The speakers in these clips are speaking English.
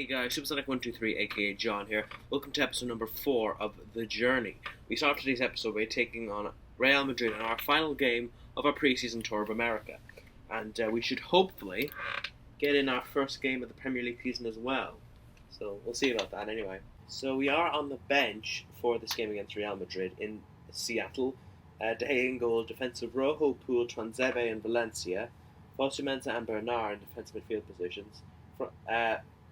Hey guys, Supersonic123 aka John here. Welcome to episode number 4 of The Journey. We start today's episode by taking on Real Madrid in our final game of our preseason tour of America. And we should hopefully get in our first game of the Premier League season as well. So we'll see about that anyway. So we are on the bench for this game against Real Madrid in Seattle. De Gea in goal, defensive Rojo, Pool, Tuanzebe and Valencia. Fosu-Mensah and Bernard in defensive midfield positions.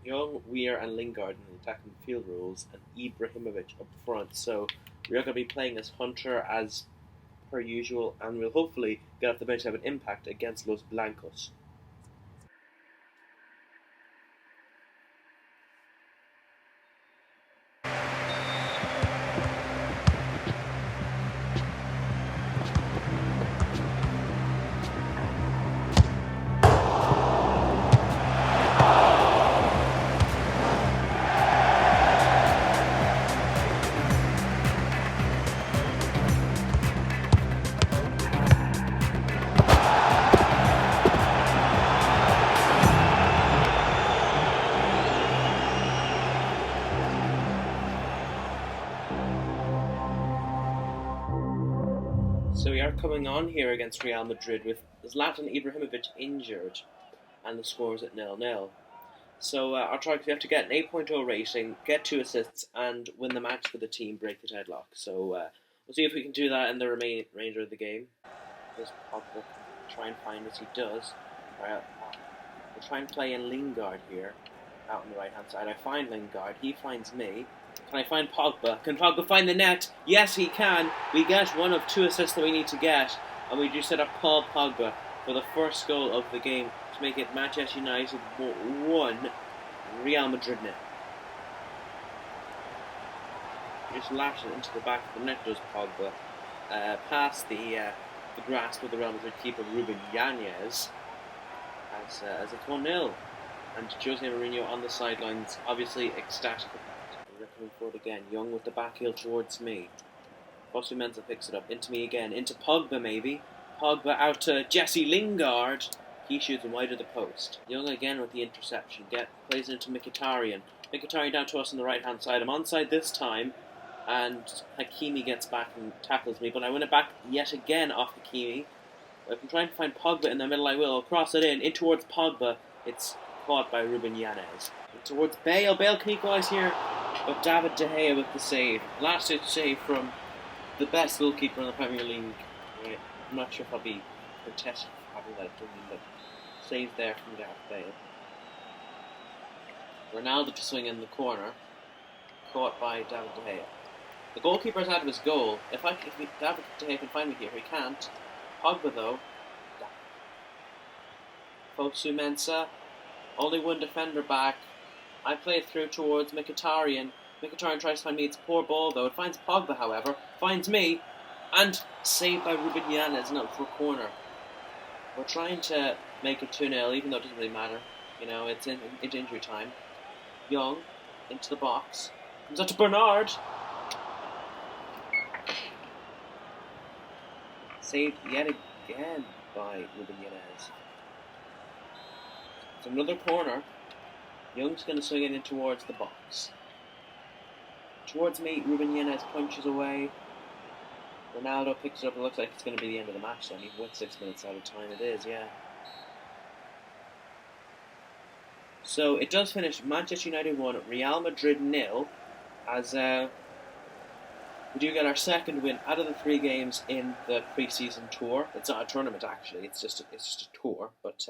Young, Weir and Lingard in the attacking midfield roles, and Ibrahimovic up front. So we are going to be playing as Hunter as per usual, and we'll hopefully get off the bench to have an impact against Los Blancos. So we are coming on here against Real Madrid with Zlatan Ibrahimovic injured, and the score is at 0-0. So our target, we have to get an 8.0 rating, get 2 assists, and win the match for the team, break the deadlock. So we'll see if we can do that in the remainder of the game. Just Pogba, try and find as he does. We'll try and play in Lingard here, out on the right hand side. I find Lingard, he finds me. Can I find Pogba? Can Pogba find the net? Yes, he can. We get one of 2 assists that we need to get. And we do set up Paul Pogba for the first goal of the game to make it Manchester United 1, Real Madrid 0. Just lash it into the back of the net, does Pogba. Past the grasp of the Real Madrid keeper, Ruben Yanez, as it's 1-0. And Jose Mourinho on the sidelines, obviously ecstatic. They're coming forward again. Young with the back heel towards me. Fosu-Mensah picks it up. Into me again. Into Pogba maybe. Pogba out to Jesse Lingard. He shoots him wide of the post. Young again with the interception. Plays it into Mkhitaryan. Mkhitaryan down to us on the right hand side. I'm onside this time. And Hakimi gets back and tackles me. But I win it back yet again off Hakimi. If I'm trying to find Pogba in the middle, I will. I'll cross it in towards Pogba. It's caught by Ruben Yanez. Towards Bale. Bale can equalise here. But David De Gea with the save. Last ditch save from the best goalkeeper in the Premier League. I'm not sure if I'll be protested for having that opinion, but save there from Gareth Bale. Ronaldo to swing in the corner. Caught by David De Gea. The goalkeeper's out of his goal. If David De Gea can find me here, he can't. Pogba though. Fosu-Mensah. Only one defender back. I play it through towards Mkhitaryan. Mkhitaryan tries to find me. It's a poor ball though. It finds Pogba, however. Finds me. And saved by Ruben Yanez up for a corner. We're trying to make it 2-0, even though it doesn't really matter. You know, it's injury time. Young, into the box. Comes out to Bernard. Saved yet again by Ruben Yanez. It's another corner. Young's going to swing it in towards the box. Towards me, Ruben Yanez punches away. Ronaldo picks it up. It looks like it's going to be the end of the match then, even with 6 minutes out of time. It is, yeah. So it does finish Manchester United 1, Real Madrid 0, as we do get our second win out of the 3 games in the pre-season tour. It's not a tournament actually, it's just a tour, but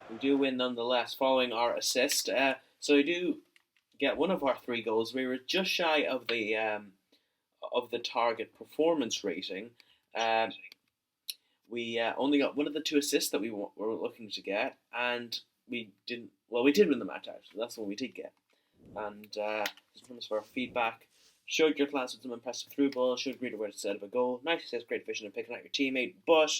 we do win nonetheless following our assist. So we do get one of our 3 goals. We were just shy of the target performance rating. We only got one of the 2 assists that we were looking to get, and we didn't. Well, we did win the match actually. That's the one we did get. And just promise for our feedback. Showed your class with some impressive through ball. Showed greater awareness instead of a goal. Nice assist, great vision, and picking out your teammate. But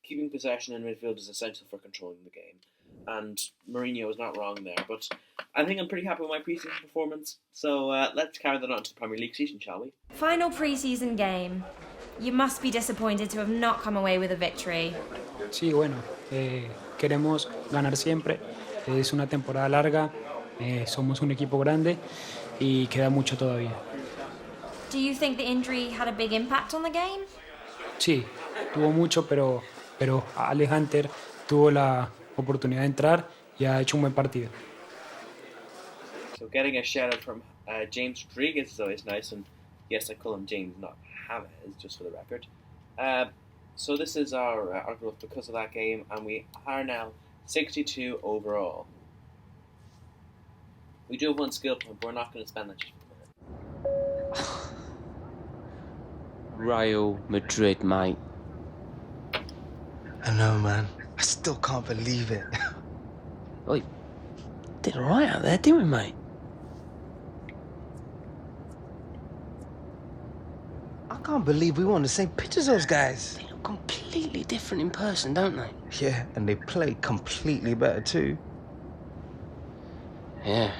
keeping possession in midfield is essential for controlling the game. And Mourinho was not wrong there. But I think I'm pretty happy with my pre-season performance. So let's carry that on to the Premier League season, shall we? Final pre-season game. You must be disappointed to have not come away with a victory. Sí, bueno, queremos ganar siempre. Es una temporada larga Somos un equipo grande y queda mucho todavía. Do you think the injury had a big impact on the game? Sí, tuvo mucho, pero Alex Hunter tuvo la oportunidad de entrar y ha hecho un buen partido. So getting a shout out from James Rodriguez is always nice, and yes, I call him James, not James, just for the record. So this is our growth because of that game, and we are now 62 overall. We do have one skill point, but we're not going to spend that just for the minute. Real Madrid, mate. I know, man. I still can't believe it. We did alright out there, didn't we, mate? I can't believe we were on the same pitch as those guys. They look completely different in person, don't they? Yeah, and they play completely better too. Yeah.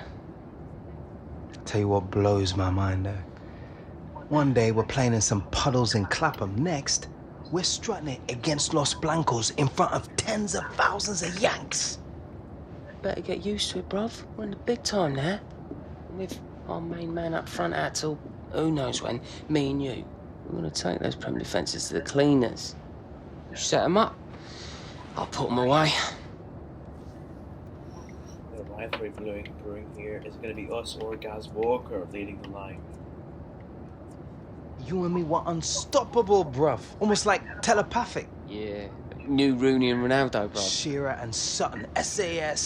Tell you what blows my mind though. One day we're playing in some puddles in Clapham. Next, we're strutting it against Los Blancos in front of tens of thousands of Yanks. Better get used to it, bruv. We're in the big time now. With our main man up front out till who knows when, me and you. We're going to take those Premier defences to the cleaners. You set them up, I'll put them away. The rivalry brewing here. Is it going to be us or Gaz Walker leading the line? You and me were unstoppable, bruv. Almost like telepathic. Yeah, new Rooney and Ronaldo, bruv. Shearer and Sutton, SAS.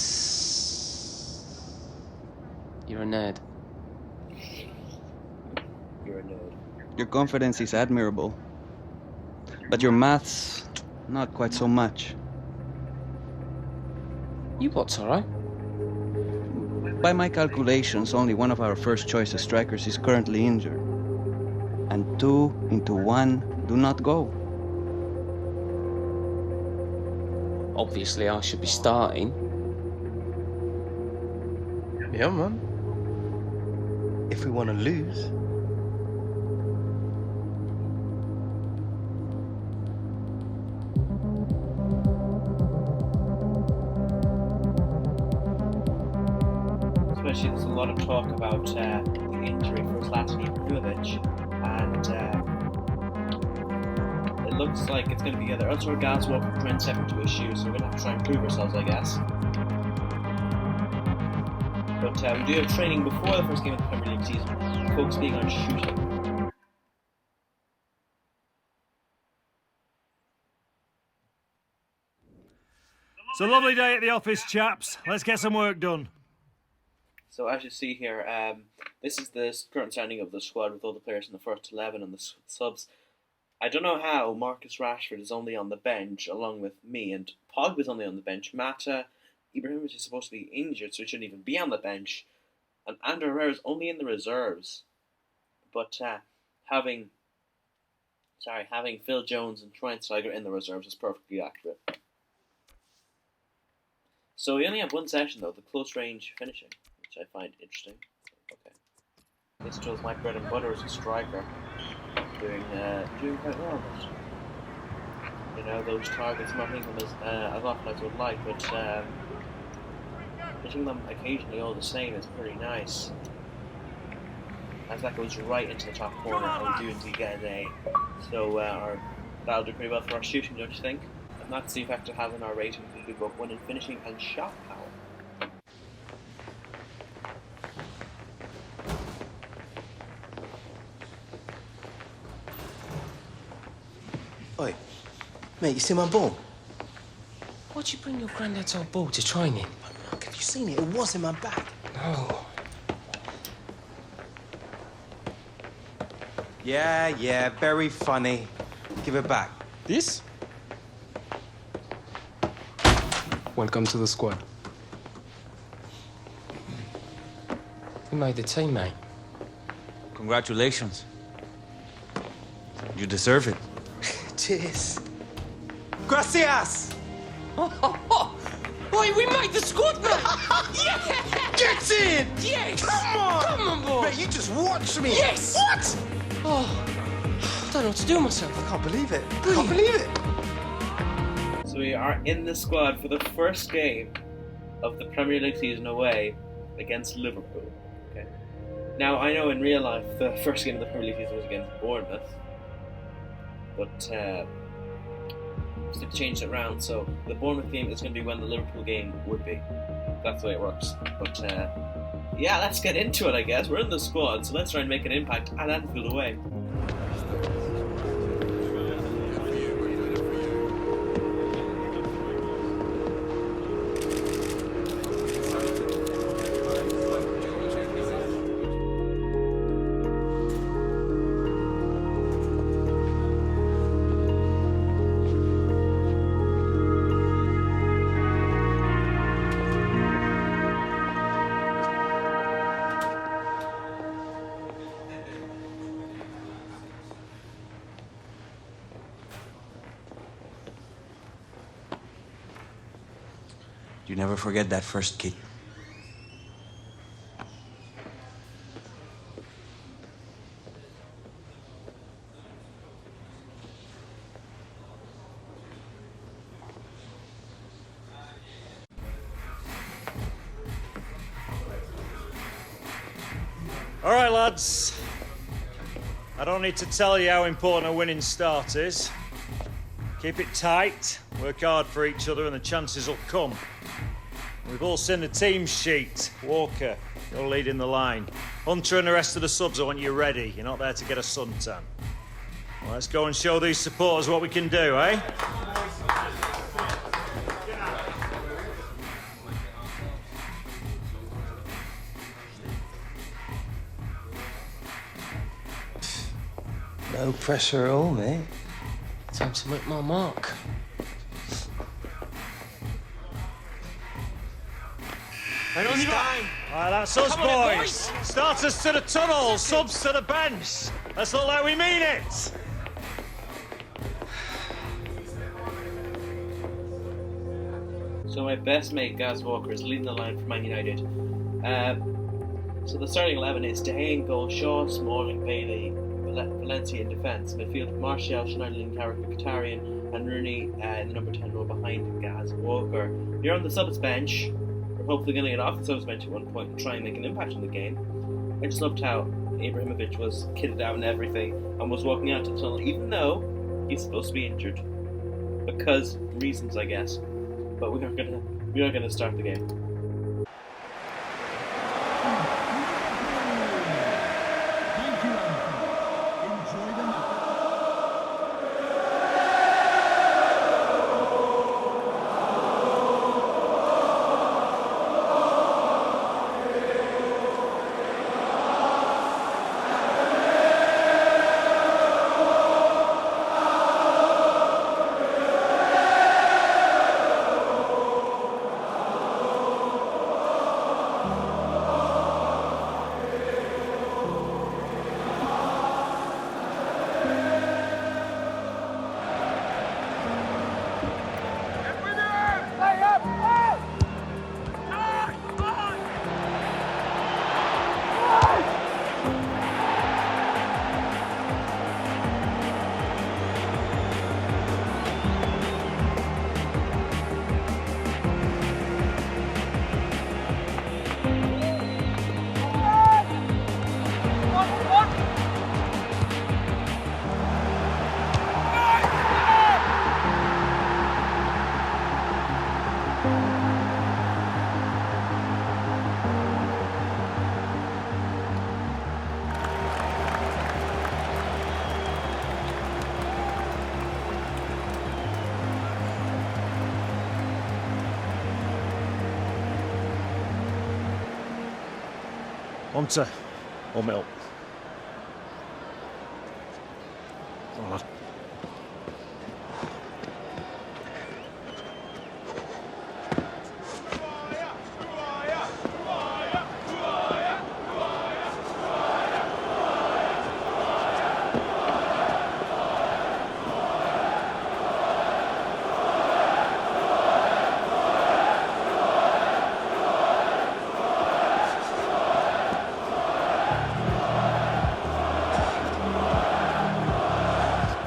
You're a nerd. You're a nerd. Your confidence is admirable, but your maths, not quite so much. You what, Toro? By my calculations, only one of our first choice strikers is currently injured. And 2 into 1 do not go. Obviously, I should be starting. Yeah, man. If we want to lose. Especially, there's a lot of talk about the injury for Zlatan Ibrahimovic, and it looks like it's going to be either us or Gaz Walker trying to step into his shoes, so we're going to have to try and prove ourselves, I guess. But we do have training before the first game of the Premier League season, focusing on shooting. It's a lovely day at the office, chaps. Let's get some work done. So as you see here, this is the current standing of the squad with all the players in the first 11 and the subs. I don't know how Marcus Rashford is only on the bench along with me, and Pogba's only on the bench. Mata, Ibrahimovic is supposed to be injured, so he shouldn't even be on the bench. And Ander Herrera is only in the reserves. But having Phil Jones and Schweinsteiger in the reserves is perfectly accurate. So we only have one session though, the close range finishing, which I find interesting. Okay, this shows my bread and butter as a striker, doing quite well. But, you know, those targets, not hitting them as often as I would like, but hitting them occasionally all the same is pretty nice. As that goes right into the top corner, and we do indeed get an A. So that'll do pretty well for our shooting, don't you think? And that's the effect of having our rating to do both winning, finishing, and shot power. Oi, mate, you see my ball? Why'd you bring your granddad's old ball to training? Look, have you seen it? It was in my bag. No. Yeah, very funny. Give it back. This? Welcome to the squad. You made the team, mate. Congratulations. You deserve it. Cheers. Gracias! Oi, we made the squad, mate! Yeah! Get in! Yes! Come on! Come on, boy! Mate, you just watch me! Yes! What? Oh, I don't know what to do with myself. I can't believe it. I can't believe it. So we are in the squad for the first game of the Premier League season away against Liverpool. Okay. Now I know in real life the first game of the Premier League season was against Bournemouth, but they've changed it around. So the Bournemouth game is going to be when the Liverpool game would be. That's the way it works. But yeah, let's get into it. I guess we're in the squad, so let's try and make an impact at Anfield away. You never forget that first kick. All right, lads. I don't need to tell you how important a winning start is. Keep it tight, work hard for each other, and the chances will come. We've all seen the team sheet. Walker, you're leading the line. Hunter and the rest of the subs, I want you ready. You're not there to get a suntan. Well, let's go and show these supporters what we can do, eh? No pressure at all, mate. Time to make my mark. Hang on, time. All right, that's us, boys. Starters to the tunnel, subs to the bench. Let's look like we mean it. So my best mate, Gaz Walker, is leading the line for Man United. So the starting 11 is De Gea in goal, Shaw, Smalling, Bailey, Valencia in defence. Midfield, Martial, Schneiderlin, Carrick, Mkhitaryan, and Rooney in the number 10 role behind Gaz Walker. You're on the subs bench. We're hopefully going to get off the subs bench at one point and try and make an impact on the game. I just loved how Ibrahimovic was kitted out and everything and was walking out to the tunnel, even though he's supposed to be injured. Because reasons, I guess. But we are gonna start the game. Hunter or Mill? Come on, lad.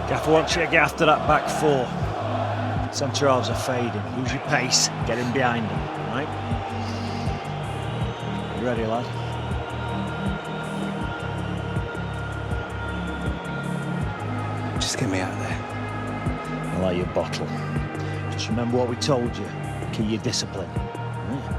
Gaffer wants you to get after that back four. Centre halves are fading. Use your pace, get in behind them, right? ready, lad. Just get me out of there. I like your bottle. Just remember what we told you. Keep your discipline. Yeah.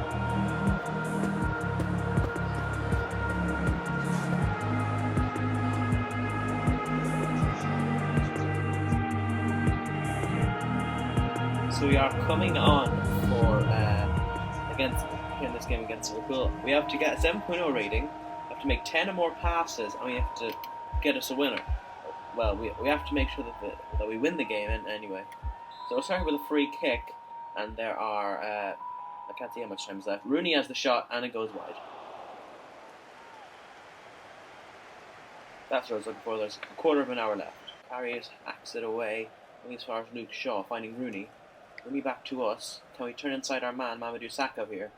So we are coming on for in this game against Liverpool. We have to get a 7.0 rating, we have to make 10 or more passes, and we have to get us a winner. Well, we have to make sure that we win the game anyway. So we'll start with a free kick, and there are I can't see how much time is left. Rooney has the shot, and it goes wide. That's what I was looking for. There's a quarter of an hour left. Carriers hacks it away, going as far as Luke Shaw, finding Rooney. Rooney back to us. Can we turn inside our man, Mamadou Sakho here?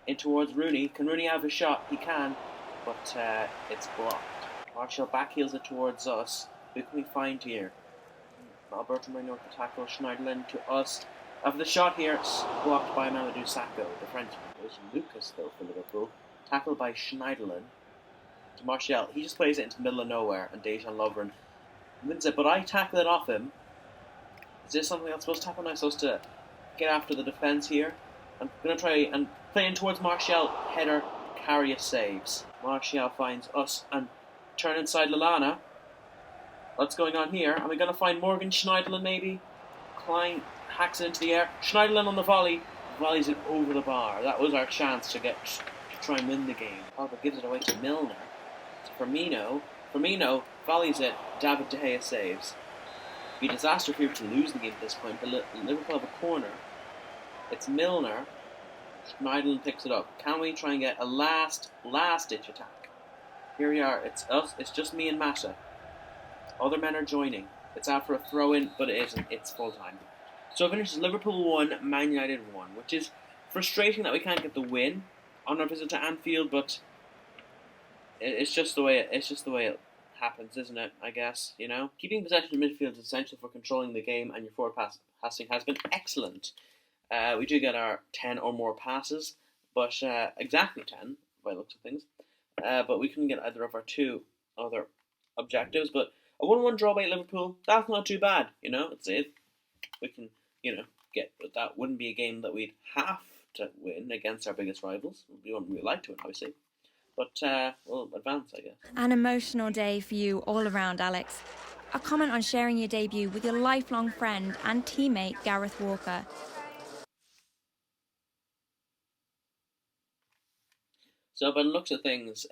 In towards Rooney. Can Rooney have a shot? He can, but it's blocked. Martial backheels it towards us. Who can we find here? Alberto Moreno to tackle. Schneiderlin to us. Have the shot here. Blocked by Mamadou Sakho, the Frenchman. There's Lucas though for Liverpool. Tackled by Schneiderlin to Martial. He just plays it into the middle of nowhere, and Dejan Lovren wins it. But I tackle it off him. Is this something that's supposed to happen? I'm supposed to get after the defence here. I'm going to try and play in towards Martial. Header, Karius saves. Martial finds us and turn inside Lallana. What's going on here? Are we going to find Morgan Schneiderlin maybe? Klein hacks it into the air. Schneiderlin on the volley. Volleys it over the bar. That was our chance to try and win the game. Alba gives it away to Milner. To Firmino. Firmino volleys it. David De Gea saves. It'd be a disaster if we were to lose the game at this point, but Liverpool have a corner. It's Milner. Schneiderlin picks it up. Can we try and get a last-ditch attack? Here we are. It's us. It's just me and Mata. Other men are joining. It's after a throw-in, but it isn't. It's full-time. So it finishes Liverpool 1, Man United 1, which is frustrating that we can't get the win on our visit to Anfield, but it's just the way it happens, isn't it? I guess, you know. Keeping possession in midfield is essential for controlling the game, and your forward passing has been excellent. We do get our 10 or more passes, but exactly 10 by the looks of things. But we couldn't get either of our two other objectives. But a 1-1 draw by Liverpool, that's not too bad, you know. We can, you know, get, but that wouldn't be a game that we'd have to win against our biggest rivals. We wouldn't really like to win, obviously. But we'll advance, I guess. An emotional day for you all around, Alex. A comment on sharing your debut with your lifelong friend and teammate, Gareth Walker. So by the looks of things,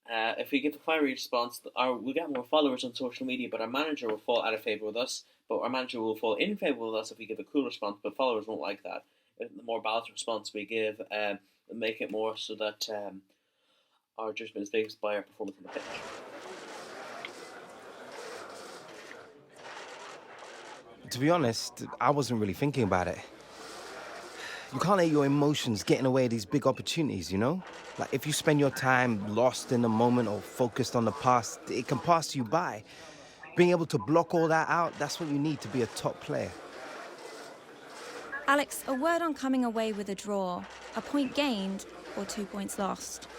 if we give a fiery response, we'll get more followers on social media, but our manager will fall out of favour with us. But our manager will fall in favour with us if we give a cool response, but followers won't like that. The more balanced response we give, make it more so that our judgment is based by our performance on the pitch. To be honest, I wasn't really thinking about it. You can't let your emotions get in the way of these big opportunities, you know? Like, if you spend your time lost in the moment or focused on the past, it can pass you by. Being able to block all that out, that's what you need to be a top player. Alex, a word on coming away with a draw. A point gained or 2 points lost?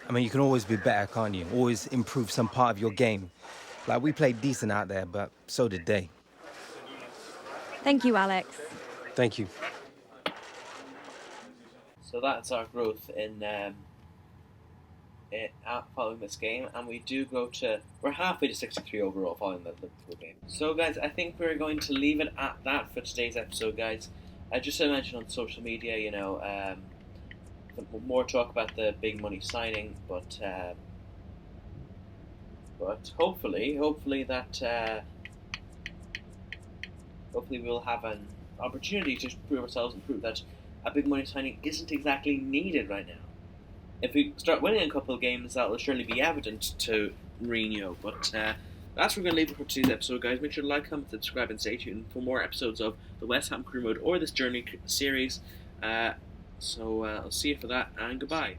I mean, you can always be better, can't you? Always improve some part of your game. Like, we played decent out there, but so did they. Thank you, Alex. Thank you. So that's our growth in following this game, and we're halfway to 63 overall following the Liverpool game. So guys, I think we're going to leave it at that for today's episode, guys. Just to mention on social media, you know, more talk about the big money signing, but hopefully we'll have an opportunity to prove ourselves and prove that a big money signing isn't exactly needed right now. If we start winning a couple of games, that will surely be evident to Mourinho. But that's where we're going to leave it for today's episode, guys. Make sure to like, comment, subscribe, and stay tuned for more episodes of the West Ham Career Mode or this Journey series. So I'll see you for that, and goodbye.